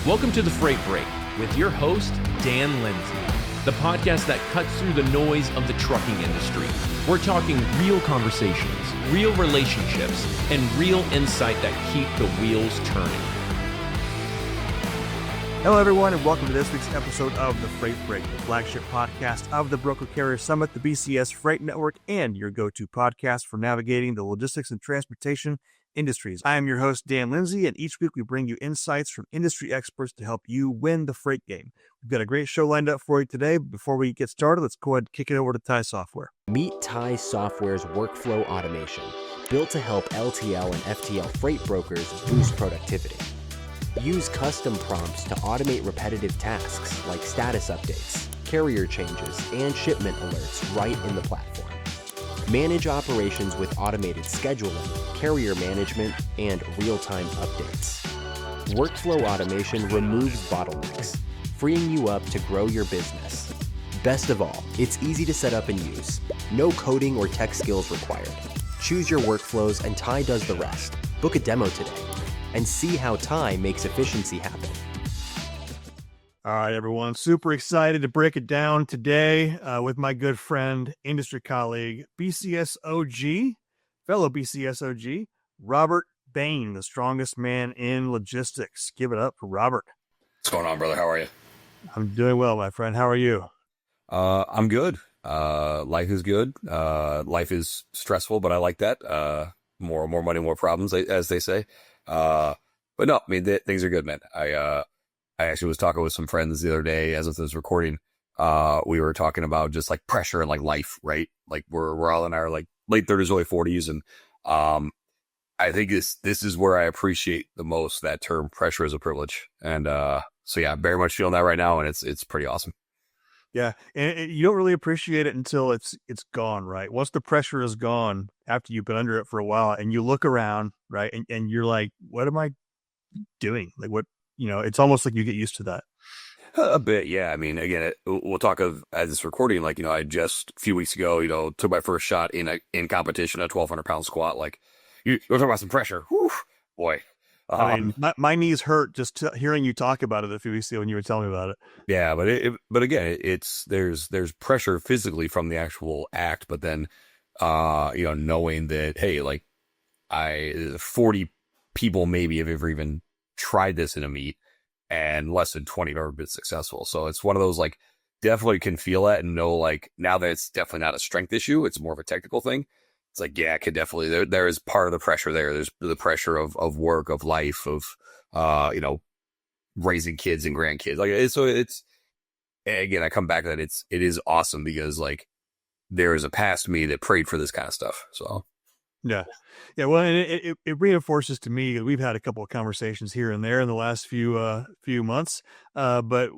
Welcome to The Freight Break with your host, Dan Lindsey, the podcast that cuts through the noise of the trucking industry. We're talking real conversations, real relationships, and real insight that keep the wheels turning. Hello, everyone, and welcome to this week's episode of The Freight Break, the flagship podcast of the Broker Carrier Summit, the BCS Freight Network, and your go-to podcast for navigating the logistics and transportation industries. I am your host, Dan Lindsey, and each week we bring you insights from industry experts to help you win the freight game. We've got a great show lined up for you today. Before we get started, let's go ahead and kick it over to TIE Software. Meet TIE Software's workflow automation, built to help LTL and FTL freight brokers boost productivity. Use custom prompts to automate repetitive tasks like status updates, carrier changes, and shipment alerts right in the platform. Manage operations with automated scheduling, carrier management, and real-time updates. Workflow automation removes bottlenecks, freeing you up to grow your business. Best of all, it's easy to set up and use. No coding or tech skills required. Choose your workflows and TIE does the rest. Book a demo today and see how TIE makes efficiency happen. All right, everyone. Super excited to break it down today with my good friend, industry colleague, BCS OG, fellow BCS OG, Robert Bain, the strongest man in logistics. Give it up for Robert. What's going on, brother? How are you? I'm doing well, my friend. How are you? I'm good. Life is good. Life is stressful, but I like that. More money, more problems, as they say. But no, I mean, things are good, man. I actually was talking with some friends the other day as I was recording. We were talking about just like pressure and like life, right? Like we're all in our like late 30s, early 40s. And I think this is where I appreciate the most that term pressure is a privilege. And so yeah, very much feeling that right now. And it's pretty awesome. Yeah. And you don't really appreciate it until it's gone, right? Once the pressure is gone, after you've been under it for a while and you look around, right? And you're like, what am I doing? Like what? You know, it's almost like you get used to that. A bit, yeah. I mean, again, we'll talk of as it's recording. Like, you know, I just a few weeks ago, you know, took my first shot in competition, a 1,200-pound squat. Like, you're talking about some pressure. Whew, boy. I mean, my knees hurt just hearing you talk about it a few weeks ago when you were telling me about it. Yeah, but again, there's pressure physically from the actual act, but then, you know, knowing that, hey, like 40 people maybe have ever even tried this in a meet and less than 20 have ever been successful. So it's one of those, like, definitely can feel that and know, like, now that it's definitely not a strength issue, it's more of a technical thing. It's like, yeah, I could definitely, there is part of the pressure there. There's the pressure of work, of life, of, you know, raising kids and grandkids. Like, so it's, again, I come back to that. It is awesome because, like, there is a past me that prayed for this kind of stuff. So. Yeah. Well, and it reinforces to me, we've had a couple of conversations here and there in the last few months, but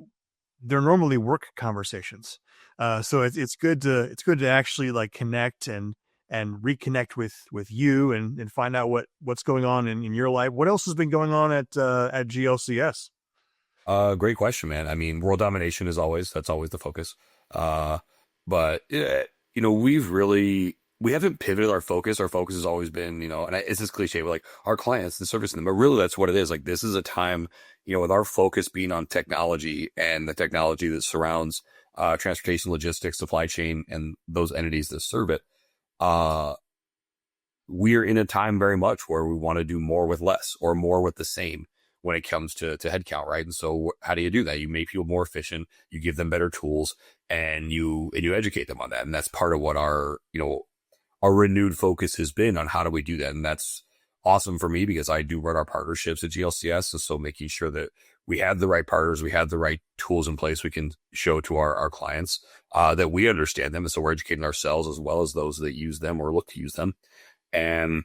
they're normally work conversations. So it's good to actually like connect and reconnect with you and find out what's going on in your life. What else has been going on at GLCS? Great question, man. I mean, world domination that's always the focus. But you know, we haven't pivoted our focus. Our focus has always been, you know, and it's this cliche, but like our clients, the service them, but really that's what it is. Like, this is a time, you know, with our focus being on technology and the technology that surrounds, transportation, logistics, supply chain, and those entities that serve it. We're in a time very much where we want to do more with less or more with the same when it comes to headcount, right? And so how do you do that? You make people more efficient, you give them better tools, and you educate them on that. And that's part of what our renewed focus has been on how do we do that. And that's awesome for me because I do run our partnerships at GLCS. And so making sure that we have the right partners, we have the right tools in place we can show to our clients, that we understand them. And so we're educating ourselves as well as those that use them or look to use them. And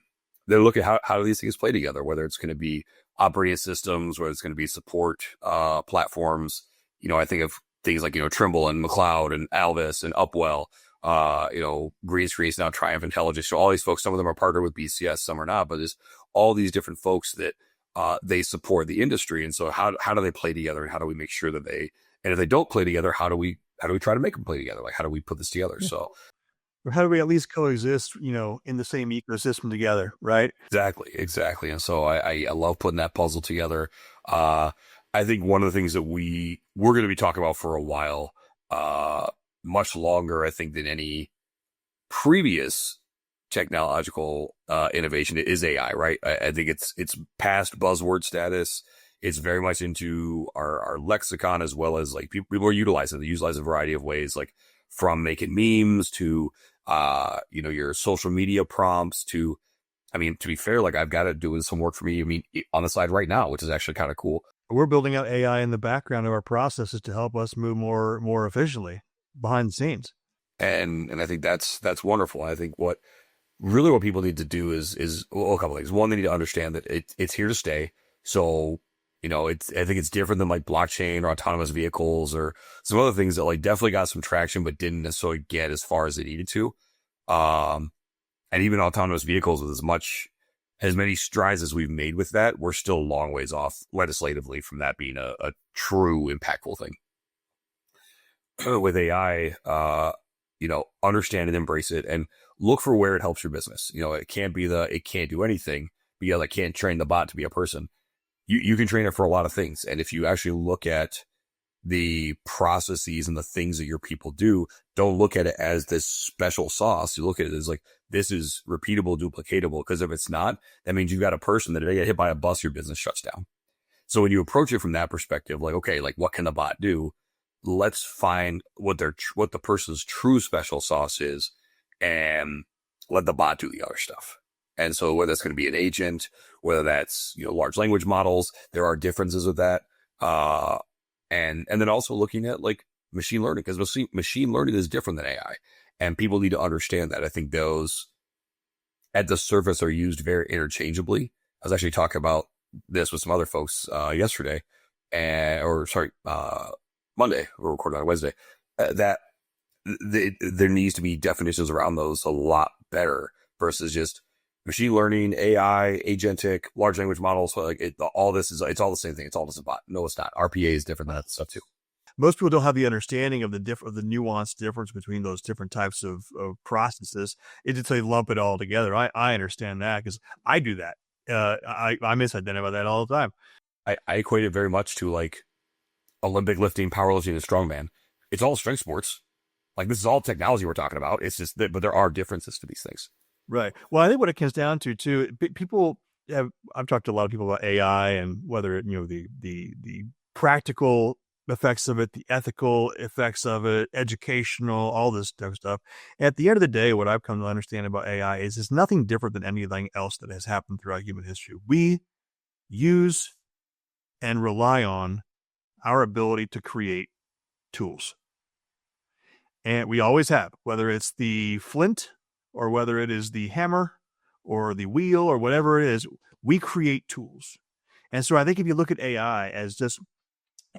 they look at how do these things play together, whether it's going to be operating systems, whether it's going to be support platforms. You know, I think of things like, you know, Trimble and McLeod and Alvis and Upwell, you know, Greenscreens, now Triumph Intelligence. So all these folks, some of them are partnered with BCS, some are not, but there's all these different folks that they support the industry. And so how do they play together, and how do we make sure that and if they don't play together, how do we try to make them play together? Like, how do we put this together? So or how do we at least coexist, you know, in the same ecosystem together, right? Exactly. And so I love putting that puzzle together. I think one of the things that we're going to be talking about for a while, much longer, I think, than any previous technological innovation is AI, right? I think it's past buzzword status. It's very much into our lexicon, as well as like people are utilizing it. They utilize a variety of ways, like from making memes to your social media prompts to, I mean, to be fair, like I've got it doing some work for me. I mean, on the side right now, which is actually kind of cool. We're building out AI in the background of our processes to help us move more efficiently behind the scenes. And I think that's wonderful. I think what people need to do is a couple things. One, they need to understand that it's here to stay. So, I think it's different than like blockchain or autonomous vehicles or some other things that like definitely got some traction, but didn't necessarily get as far as it needed to. And even autonomous vehicles, with as many strides as we've made with that, we're still a long ways off legislatively from that being a true impactful thing. With AI, understand and embrace it and look for where it helps your business. It can't be it can't do anything because I can't train the bot to be a person. You can train it for a lot of things. And if you actually look at the processes and the things that your people do, don't look at it as this special sauce. You look at it as like, this is repeatable, duplicatable. Because if it's not, that means you've got a person that if they get hit by a bus, your business shuts down. So when you approach it from that perspective, like, okay, like what can the bot do? Let's find what the person's true special sauce is and let the bot do the other stuff. And so whether that's going to be an agent, whether that's, large language models, there are differences with that. And then also looking at like machine learning, because machine learning is different than AI, and people need to understand that. I think those at the surface are used very interchangeably. I was actually talking about this with some other folks yesterday, Monday. We're recording on Wednesday. That there needs to be definitions around those a lot better versus just machine learning, AI, agentic, large language models. So like all this is, it's all the same thing. It's all just a bot. No, it's not. RPA is different than that stuff too. Most people don't have the understanding of the nuanced difference between those different types of processes. It's just they lump it all together. I understand that because I do that. I misidentify that all the time. I equate it very much to like Olympic lifting, powerlifting, and strongman. It's all strength sports. Like this is all technology we're talking about. It's just that, but there are differences to these things. Right. Well, I think what it comes down to too, I've talked to a lot of people about AI and whether the practical effects of it, the ethical effects of it, educational, all this type of stuff. At the end of the day, what I've come to understand about AI is it's nothing different than anything else that has happened throughout human history. We use and rely on our ability to create tools. And we always have, whether it's the flint or whether it is the hammer or the wheel or whatever it is, we create tools. And so I think if you look at AI as just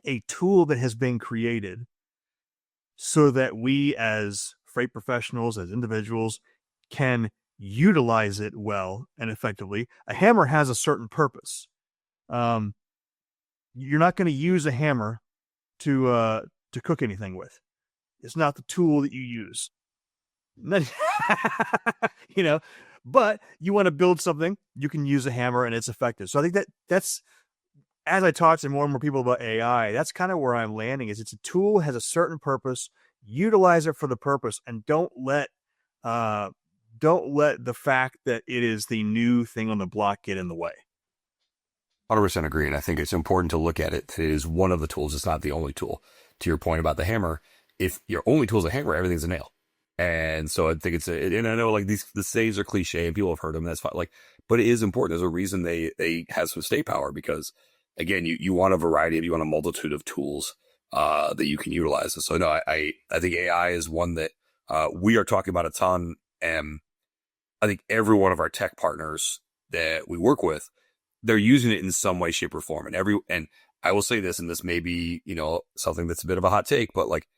a tool that has been created so that we as freight professionals, as individuals, can utilize it well and effectively. A hammer has a certain purpose. You're not going to use a hammer to cook anything with. It's not the tool that you use. But you want to build something, you can use a hammer and it's effective. So I think that's, as I talk to more and more people about AI, that's kind of where I'm landing is it's a tool, has a certain purpose, utilize it for the purpose, and don't let the fact that it is the new thing on the block get in the way. 100% agree. And I think it's important to look at it. It is one of the tools. It's not the only tool. To your point about the hammer, if your only tool is a hammer, everything's a nail. And so I think and I know like the sayings are cliche and people have heard them. That's fine. But it is important. There's a reason they have some stay power because again, you want you want a multitude of tools, that you can utilize. And so no, I think AI is one that, we are talking about a ton. And I think every one of our tech partners that we work with, they're using it in some way, shape or form. And I will say this, and this may be, something that's a bit of a hot take, but like,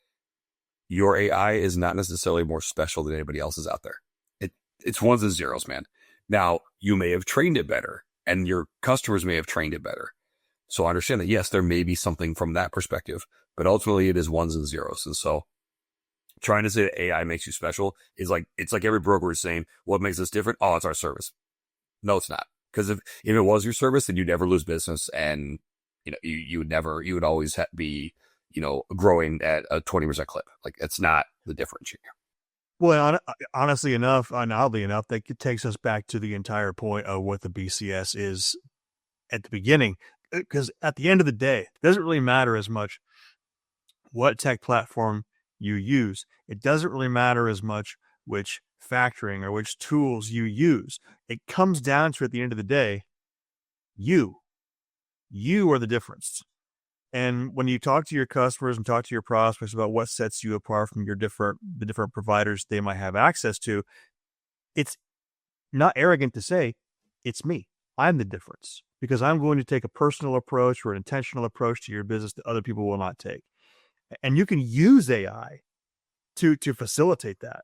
your AI is not necessarily more special than anybody else's out there. It's ones and zeros, man. Now, you may have trained it better and your customers may have trained it better. So I understand that, yes, there may be something from that perspective, but ultimately it is ones and zeros. And so trying to say that AI makes you special is like, it's like every broker is saying, what makes us different? Oh, it's our service. No, it's not. Because if it was your service, then you'd never lose business and you would always be, growing at a 20% clip. Like, it's not the differentiator. Well, honestly enough, and oddly enough, that takes us back to the entire point of what the BCS is at the beginning. Because at the end of the day, it doesn't really matter as much what tech platform you use. It doesn't really matter as much which factoring or which tools you use. It comes down to, at the end of the day, you are the difference. And when you talk to your customers and talk to your prospects about what sets you apart from the different providers they might have access to, it's not arrogant to say, it's me. I'm the difference, because I'm going to take a personal approach or an intentional approach to your business that other people will not take. And you can use AI to facilitate that.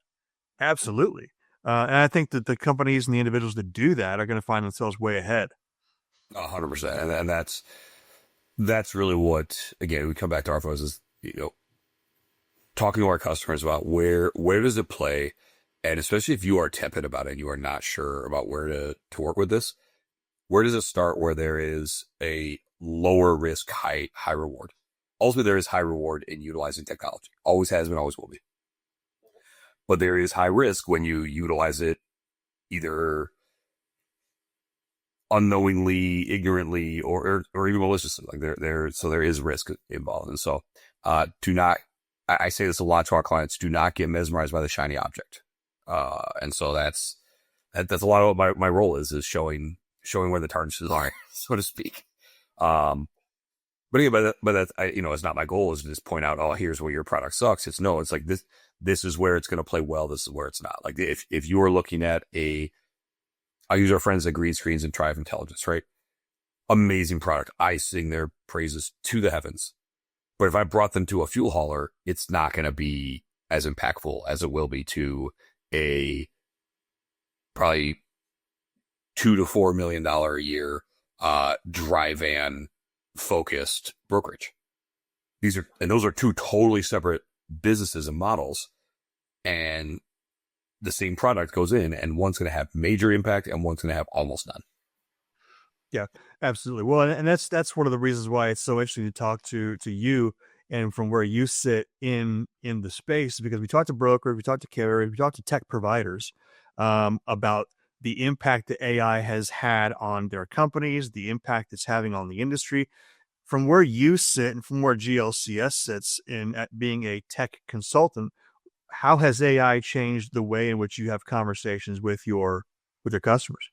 Absolutely. And I think that the companies and the individuals that do that are going to find themselves way ahead. 100%. And that's really what, again, we come back to our focus is, talking to our customers about where does it play? And especially if you are tepid about it and you are not sure about where to work with this, where does it start where there is a lower risk, high reward? Ultimately, there is high reward in utilizing technology. Always has been, always will be. But there is high risk when you utilize it either unknowingly, ignorantly, or even maliciously. Like there is risk involved. And so, I say this a lot to our clients, do not get mesmerized by the shiny object. And so that's a lot of what my role is showing where the tarnishes are, so to speak. But again, but that's, it's not my goal is to just point out, oh, here's where your product sucks. It's like this is where it's going to play well. This is where it's not. Like if you are looking at I'll use our friends at Green Screens and Triumph Intelligence, right? Amazing product. I sing their praises to the heavens. But if I brought them to a fuel hauler, it's not going to be as impactful as it will be to a probably $2 to $4 million a year dry van focused brokerage. Those are two totally separate businesses and models, and the same product goes in, and one's going to have major impact and one's going to have almost none. Yeah, absolutely. Well, and that's one of the reasons why it's so interesting to talk to you and from where you sit in the space, because we talk to brokers, we talk to carriers, we talk to tech providers about the impact that AI has had on their companies, the impact it's having on the industry. From where you sit and from where GLCS sits at being a tech consultant, how has AI changed the way in which you have conversations with your customers?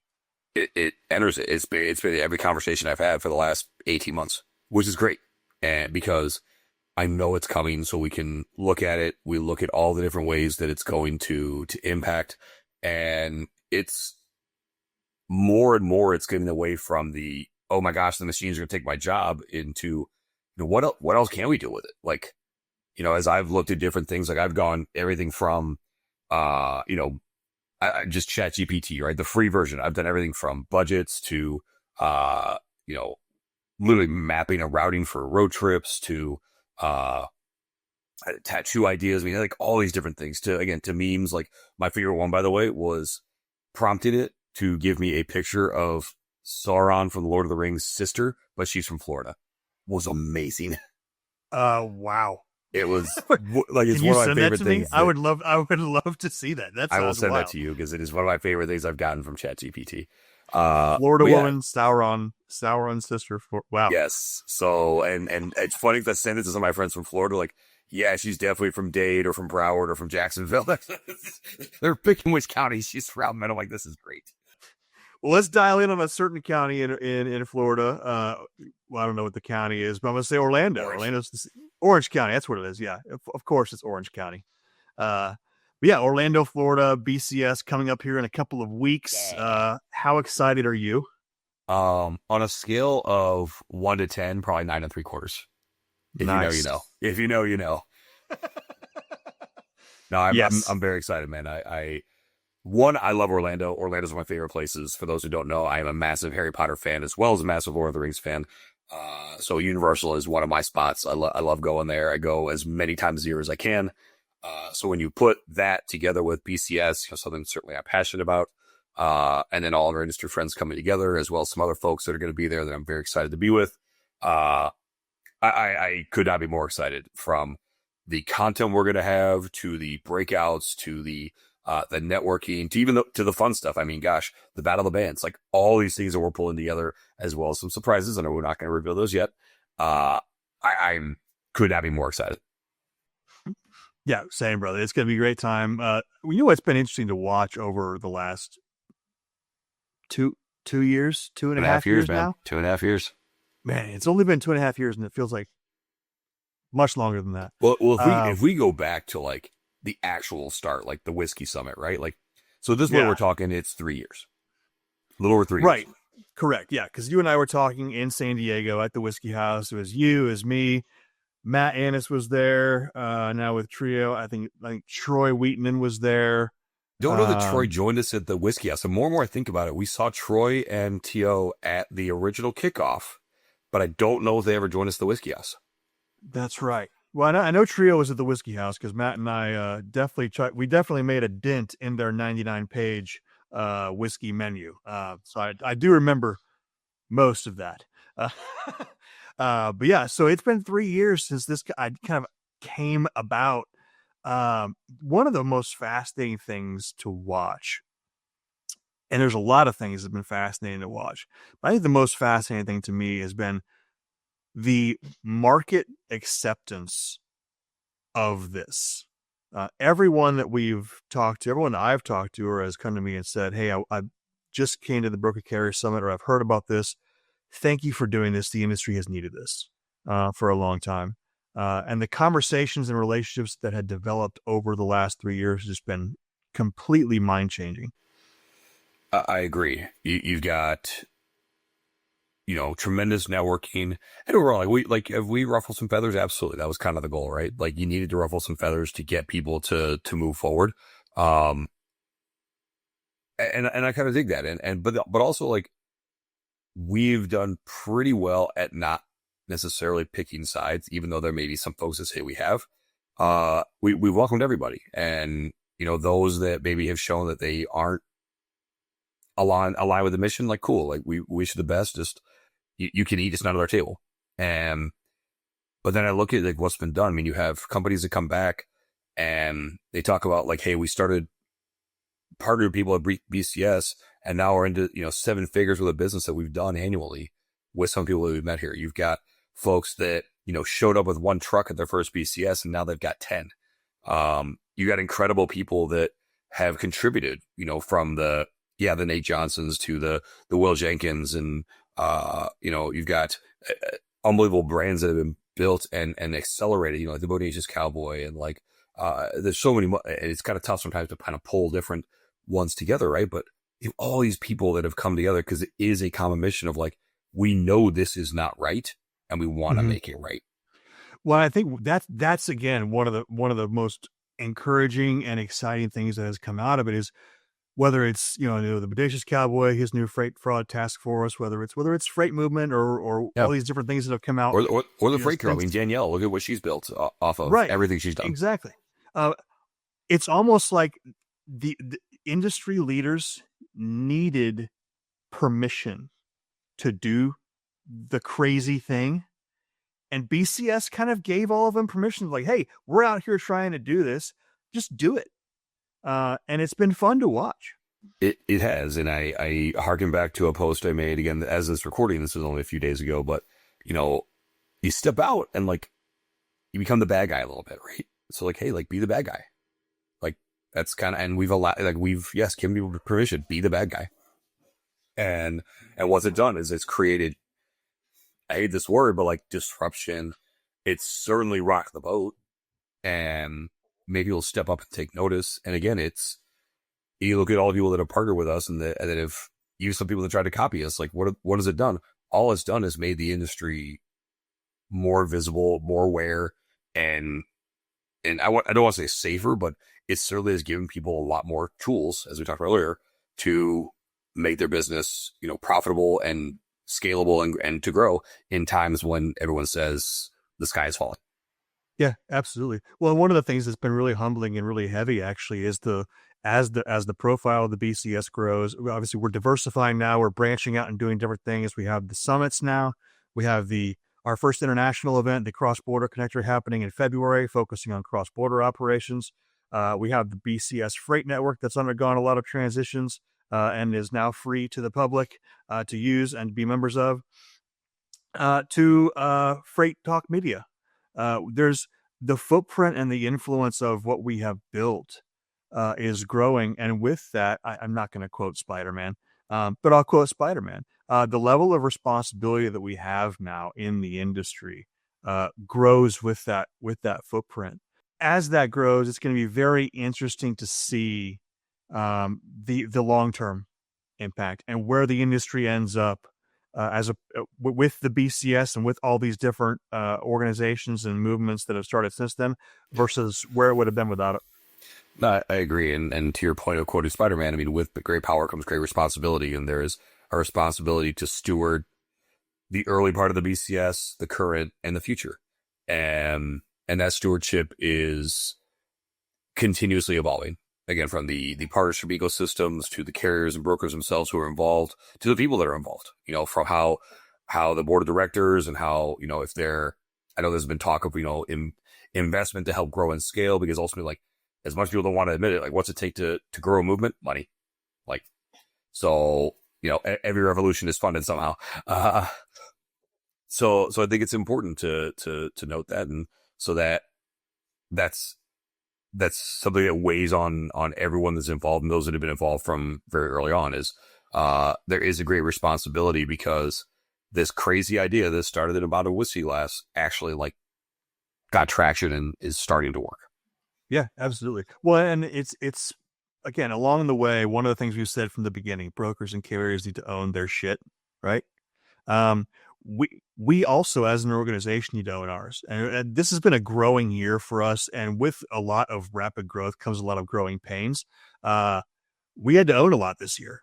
It enters it. It's been every conversation I've had for the last 18 months, which is great. And because I know it's coming, so we can look at it. We look at all the different ways that it's going to impact. And it's more and more, it's getting away from the, oh my gosh, the machines are going to take my job, into, what else can we do with it? Like, as I've looked at different things, like I've gone everything from, just ChatGPT, right? The free version. I've done everything from budgets to, literally mapping and routing for road trips to, tattoo ideas. I mean, like all these different things to memes. Like my favorite one, by the way, was prompting it to give me a picture of Sauron from the Lord of the Rings sister, but she's from Florida. Was amazing. Wow. It was like, it's one of my favorite things. I would love to see that. I will send that to you because it is one of my favorite things I've gotten from ChatGPT. Florida woman, Sauron's sister. Wow. Yes. So, and it's funny because I sent it to some of my friends from Florida. Like, yeah, she's definitely from Dade or from Broward or from Jacksonville. They're picking which county she's from. And I'm like, this is great. Well, let's dial in on a certain county in Florida. Well, I don't know what the county is, but I'm going to say Orlando. Orlando's Orange County. That's what it is. Yeah, of course it's Orange County. But yeah, Orlando, Florida, BCS coming up here in a couple of weeks. How excited are you? On a scale of 1 to 10, probably 9 3/4. If Nice. you know, you know. If you know, you know. No, I'm very excited, man. I love Orlando. Orlando's one of my favorite places. For those who don't know, I am a massive Harry Potter fan as well as a massive Lord of the Rings fan. So Universal is one of my spots. I love going there. I go as many times a year as I can. So when you put that together with BCS, something certainly I'm passionate about, and then all of our industry friends coming together, as well as some other folks that are going to be there that I'm very excited to be with. I could not be more excited, from the content we're going to have, to the breakouts, to the networking, to even to the fun stuff. I mean, gosh, the Battle of the Bands, like all these things that we're pulling together, as well as some surprises. I know we're not going to reveal those yet. I'm could not be more excited. Yeah, same, brother. It's going to be a great time. You know what's been interesting to watch over the last 2 years, 2.5 years man. now? 2.5 years. Man, it's only been 2.5 years, and it feels like much longer than that. Well, if we go back to like the actual start, like the Whiskey Summit, right? Like, so this is where we're talking, it's 3 years. A little over 3 years. Right. Correct. Yeah. Because you and I were talking in San Diego at the Whiskey House. It was you, it was me. Matt Annis was there. Now with Trio, I think Troy Wheatman was there. Don't know that Troy joined us at the Whiskey House. The more and more I think about it, we saw Troy and T.O. at the original kickoff, but I don't know if they ever joined us at the Whiskey House. That's right. Well, I know Trio was at the Whiskey House because Matt and I definitely made a dent in their 99-page whiskey menu. So I do remember most of that. But yeah, so it's been 3 years since this kind of came about. One of the most fascinating things to watch, and there's a lot of things that have been fascinating to watch, but I think the most fascinating thing to me has been the market acceptance of this. Everyone that we've talked to, everyone that I've talked to, or has come to me and said, hey, I just came to the Broker Carrier Summit, or I've heard about this. Thank you for doing this. The industry has needed this for a long time. And the conversations and relationships that had developed over the last 3 years has just been completely mind-changing. I agree. You've got, tremendous networking, and overall, have we ruffled some feathers? Absolutely. That was kind of the goal, right? Like, you needed to ruffle some feathers to get people to move forward. And I kind of dig that. But also, like, we've done pretty well at not necessarily picking sides, even though there may be some folks that say we have. We welcomed everybody, and those that maybe have shown that they aren't aligned with the mission, like, cool, like, we wish you the best. Just you can eat, it's not at our table. But then I look at like what's been done. I mean, you have companies that come back and they talk about like, hey, we started partnering with people at BCS, and now we're into 7 figures with a business that we've done annually with some people that we've met here. You've got folks that showed up with 1 truck at their first BCS, and now they've got 10. You got incredible people that have contributed, from the Nate Johnsons to the Will Jenkins, and you've got unbelievable brands that have been built and accelerated, like the Bodacious Cowboy, and like there's so many. And it's kind of tough sometimes to kind of pull different ones together, right? But you have all these people that have come together because it is a common mission of like, we know this is not right, and we want to make it right. Well, I think that's again one of the most encouraging and exciting things that has come out of it is whether it's the Bodacious Cowboy, his new freight fraud task force, whether it's freight movement or all these different things that have come out, or the freight girl. I mean, Danielle, look at what she's built off of everything she's done. Exactly. It's almost like the industry leaders needed permission to do the crazy thing, and BCS kind of gave all of them permission, like, hey, we're out here trying to do this, just do it. And it's been fun to watch. It has, and I harken back to a post I made again as this recording. This was only a few days ago, but you step out and like you become the bad guy a little bit, right? So like, hey, like, be the bad guy. Like, that's kind of, and we've given people permission, be the bad guy. And what's it done is it's created, I hate this word, but like disruption. It's certainly rocked the boat, and maybe you'll step up and take notice. And again, you look at all the people that have partnered with us and that have used some people that tried to copy us. Like, what has it done? All it's done is made the industry more visible, more aware, and I don't want to say safer, but it certainly has given people a lot more tools, as we talked about earlier, to make their business, profitable and scalable and to grow in times when everyone says the sky is falling. Yeah, absolutely. Well, one of the things that's been really humbling and really heavy actually is as the profile of the BCS grows, obviously we're diversifying now, we're branching out and doing different things. We have the summits now, we have the our first international event, the Cross Border Connector, happening in February, focusing on cross-border operations. We have the BCS Freight Network that's undergone a lot of transitions and is now free to the public to use and be members of. To Freight Talk Media. There's the footprint and the influence of what we have built is growing. And with that, I'm not going to quote Spider-Man, but I'll quote Spider-Man. The level of responsibility that we have now in the industry grows with that footprint. As that grows, it's going to be very interesting to see the long-term impact and where the industry ends up with the BCS and with all these different organizations and movements that have started since then versus where it would have been without it. No, I agree. And to your point of quoting Spider-Man, I mean, with great power comes great responsibility, and there is a responsibility to steward the early part of the BCS, the current, and the future. And that stewardship is continuously evolving. Again, from the partnership ecosystems to the carriers and brokers themselves who are involved, to the people that are involved, from how the board of directors and how, if they're, I know there's been talk of, investment to help grow and scale, because ultimately, like, as much people don't want to admit it, like, what's it take to grow a movement? Money. Like, so, every revolution is funded somehow. So I think it's important to note that. And so that's something that weighs on everyone that's involved, and those that have been involved from very early on, is there is a great responsibility, because this crazy idea that started in about a whiskey glass actually like got traction and is starting to work. Yeah, absolutely. Well, and it's again, along the way, one of the things we've said from the beginning, brokers and carriers need to own their shit, right? We also, as an organization, need to own ours. And this has been a growing year for us. And with a lot of rapid growth comes a lot of growing pains. We had to own a lot this year,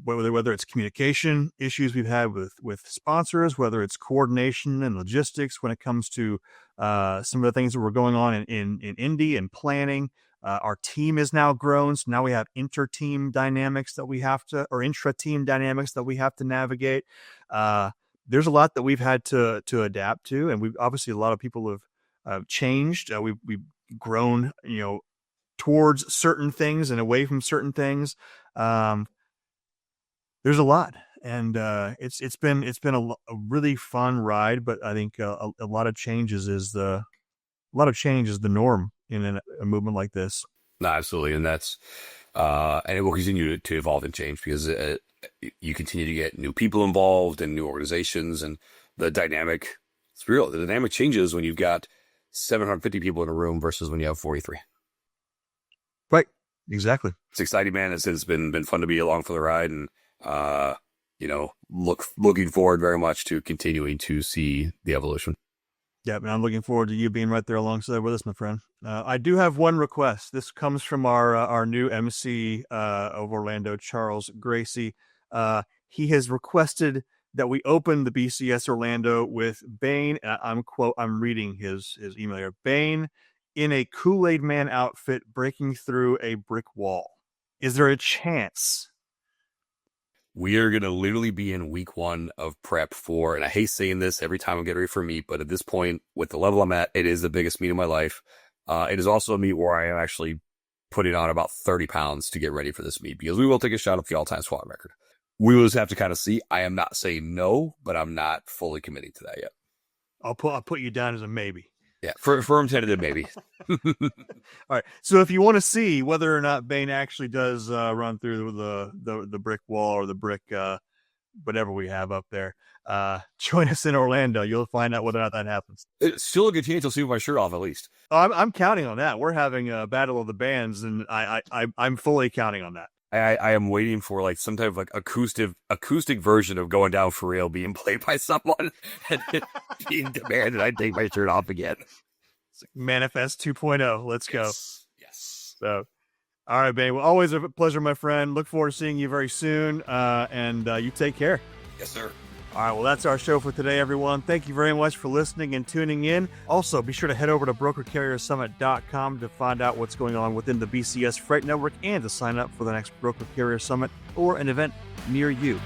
whether it's communication issues we've had with sponsors, whether it's coordination and logistics when it comes to some of the things that were going on in Indy and planning. Our team is now grown. So now we have intra-team dynamics that we have to navigate. There's a lot that we've had to adapt to, and we've obviously, a lot of people have changed. We've grown, towards certain things and away from certain things. There's a lot, and it's been a really fun ride, but I think a lot of changes is the norm in a movement like this. No, absolutely. And that's, and it will continue to evolve and change, because you continue to get new people involved and new organizations, and the dynamic, it's real. The dynamic changes when you've got 750 people in a room versus when you have 43. Right. Exactly. It's exciting, man. It's been fun to be along for the ride, and, looking forward very much to continuing to see the evolution. Yeah, and I'm looking forward to you being right there alongside with us, my friend. I do have one request. This comes from our new MC of Orlando, Charles Gracie. He has requested that we open the BCS Orlando with Bain. I'm reading his email here. Bain in a Kool-Aid Man outfit breaking through a brick wall. Is there a chance? We are going to literally be in week 1 of prep for, and I hate saying this every time I'm getting ready for a meet, but at this point, with the level I'm at, it is the biggest meet of my life. It is also a meet where I am actually putting on about 30 pounds to get ready for this meet, because we will take a shot at the all-time squat record. We will just have to kind of see. I am not saying no, but I'm not fully committing to that yet. I'll put you down as a maybe. Yeah, firm tentative maybe. All right. So if you want to see whether or not Bain actually does run through the brick wall or the brick whatever we have up there, join us in Orlando. You'll find out whether or not that happens. It's still a good chance you'll see my shirt off at least. I'm counting on that. We're having a battle of the bands, and I'm fully counting on that. I am waiting for like some type of like acoustic version of Going Down for Real being played by someone and being demanded I take my shirt off again. It's like Manifest 2.0. Let's go. Yes. So, all right, Bain. Well, always a pleasure, my friend. Look forward to seeing you very soon. And you take care. Yes, sir. All right, well, that's our show for today, everyone. Thank you very much for listening and tuning in. Also, be sure to head over to brokercarriersummit.com to find out what's going on within the BCS Freight Network and to sign up for the next Broker Carrier Summit or an event near you.